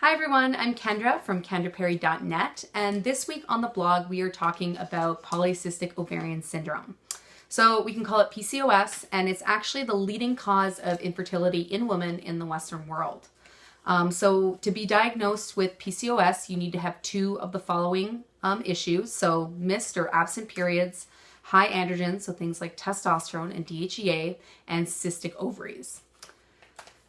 Hi everyone, I'm Kendra from kendraperry.net, and this week on the blog we are talking about Polycystic Ovarian Syndrome. So we can call it PCOS, and it's actually the leading cause of infertility in women in the Western world. So to be diagnosed with PCOS, you need to have two of the following issues. So missed or absent periods, high androgens, so things like testosterone and DHEA, and cystic ovaries.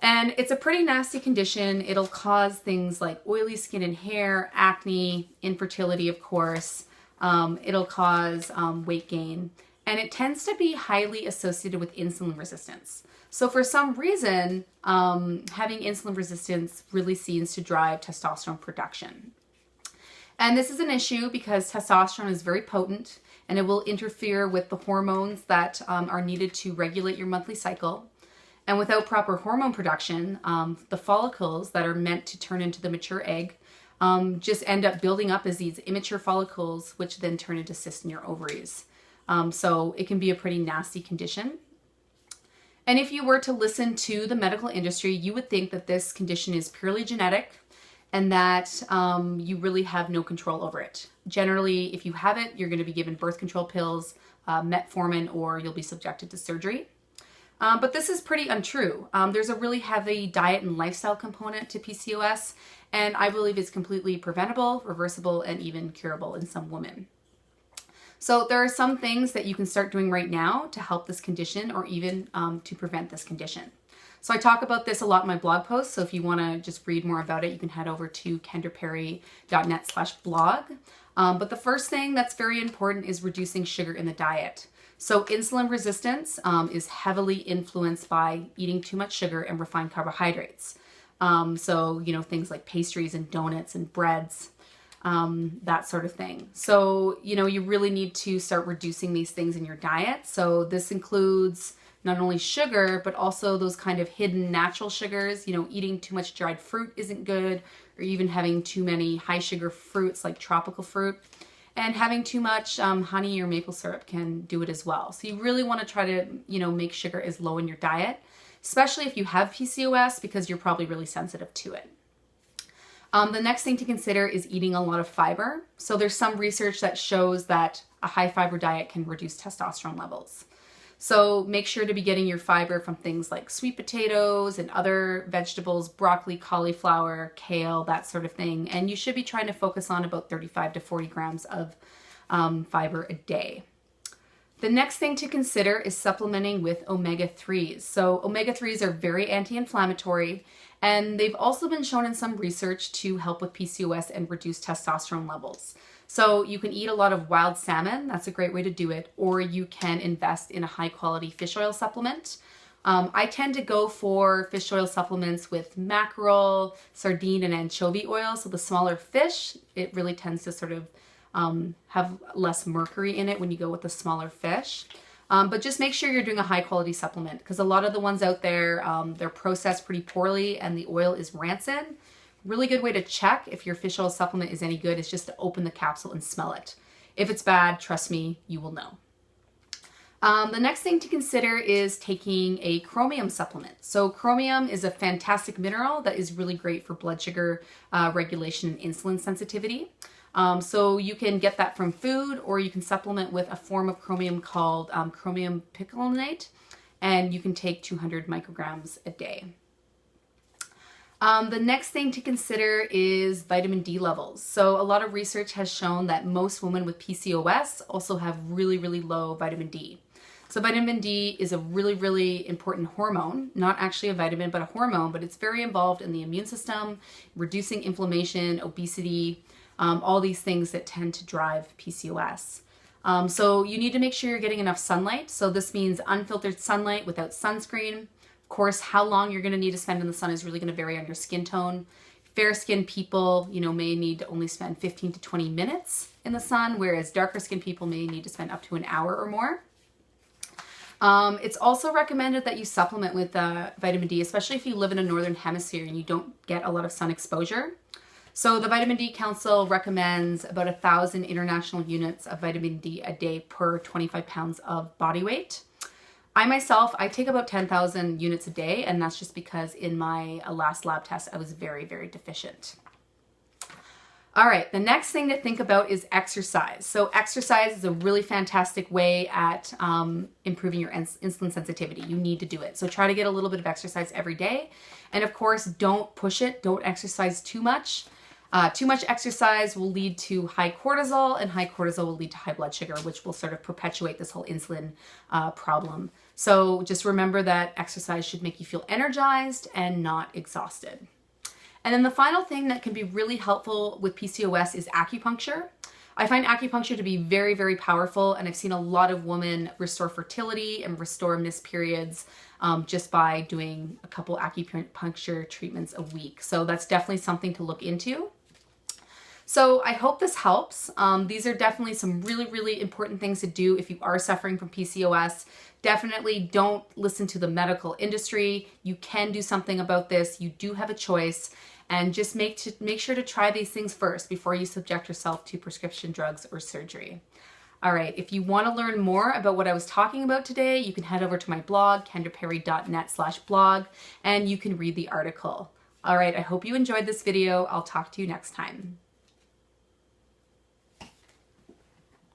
And it's a pretty nasty condition. It'll cause things like oily skin and hair, acne, infertility, of course. It'll cause weight gain. And it tends to be highly associated with insulin resistance. So for some reason, having insulin resistance really seems to drive testosterone production. And this is an issue because testosterone is very potent and it will interfere with the hormones that are needed to regulate your monthly cycle. And without proper hormone production, the follicles that are meant to turn into the mature egg just end up building up as these immature follicles, which then turn into cysts in your ovaries. So it can be a pretty nasty condition. And if you were to listen to the medical industry, you would think that this condition is purely genetic and that you really have no control over it. Generally, if you have it, you're going to be given birth control pills, Metformin, or you'll be subjected to surgery. But this is pretty untrue. There's a really heavy diet and lifestyle component to PCOS, and I believe it's completely preventable, reversible, and even curable in some women. So there are some things that you can start doing right now to help this condition or even to prevent this condition. So I talk about this a lot in my blog posts, so if you want to just read more about it, you can head over to kendraperry.net/blog. But the first thing that's very important is reducing sugar in the diet. So insulin resistance is heavily influenced by eating too much sugar and refined carbohydrates. So, things like pastries and donuts and breads, that sort of thing. So, you really need to start reducing these things in your diet. So this includes not only sugar, but also those kind of hidden natural sugars. Eating too much dried fruit isn't good, or even having too many high sugar fruits like tropical fruit. And having too much honey or maple syrup can do it as well. So you really want to try to, make sugar as low in your diet, especially if you have PCOS, because you're probably really sensitive to it. The next thing to consider is eating a lot of fiber. So there's some research that shows that a high fiber diet can reduce testosterone levels. So make sure to be getting your fiber from things like sweet potatoes and other vegetables, broccoli, cauliflower, kale, that sort of thing. And you should be trying to focus on about 35 to 40 grams of fiber a day. The next thing to consider is supplementing with omega-3s. So omega-3s are very anti-inflammatory, and they've also been shown in some research to help with PCOS and reduce testosterone levels. So you can eat a lot of wild salmon, that's a great way to do it, or you can invest in a high quality fish oil supplement. I tend to go for fish oil supplements with mackerel, sardine, and anchovy oil. So the smaller fish, it really tends to sort of have less mercury in it when you go with the smaller fish. But just make sure you're doing a high quality supplement, because a lot of the ones out there, they're processed pretty poorly and the oil is rancid. Really good way to check if your fish oil supplement is any good is just to open the capsule and smell it. If it's bad, trust me, you will know. The next thing to consider is taking a chromium supplement. So chromium is a fantastic mineral that is really great for blood sugar regulation and insulin sensitivity. So you can get that from food, or you can supplement with a form of chromium called chromium picolinate, and you can take 200 micrograms a day. The next thing to consider is vitamin D levels. So a lot of research has shown that most women with PCOS also have really, really low vitamin D. So vitamin D is a really, really important hormone, not actually a vitamin, but a hormone, but it's very involved in the immune system, reducing inflammation, obesity, all these things that tend to drive PCOS. So you need to make sure you're getting enough sunlight. So this means unfiltered sunlight without sunscreen. Of course, how long you're going to need to spend in the sun is really going to vary on your skin tone. Fair-skinned people, may need to only spend 15 to 20 minutes in the sun, whereas darker-skinned people may need to spend up to an hour or more. It's also recommended that you supplement with vitamin D, especially if you live in a northern hemisphere and you don't get a lot of sun exposure. So the Vitamin D Council recommends about 1,000 international units of vitamin D a day per 25 pounds of body weight. I myself, I take about 10,000 units a day, and that's just because in my last lab test, I was very, very deficient. All right, the next thing to think about is exercise. So exercise is a really fantastic way at improving your insulin sensitivity. You need to do it. So try to get a little bit of exercise every day. And of course, don't push it. Don't exercise too much. Too much exercise will lead to high cortisol, and high cortisol will lead to high blood sugar, which will sort of perpetuate this whole insulin problem. So just remember that exercise should make you feel energized and not exhausted. And then the final thing that can be really helpful with PCOS is acupuncture. I find acupuncture to be very, very powerful, and I've seen a lot of women restore fertility and restore missed periods just by doing a couple acupuncture treatments a week. So that's definitely something to look into. So I hope this helps. These are definitely some really, really important things to do if you are suffering from PCOS. Definitely don't listen to the medical industry. You can do something about this. You do have a choice. And just make sure to try these things first before you subject yourself to prescription drugs or surgery. All right, if you want to learn more about what I was talking about today, you can head over to my blog, kendraperry.net/blog, and you can read the article. All right, I hope you enjoyed this video. I'll talk to you next time.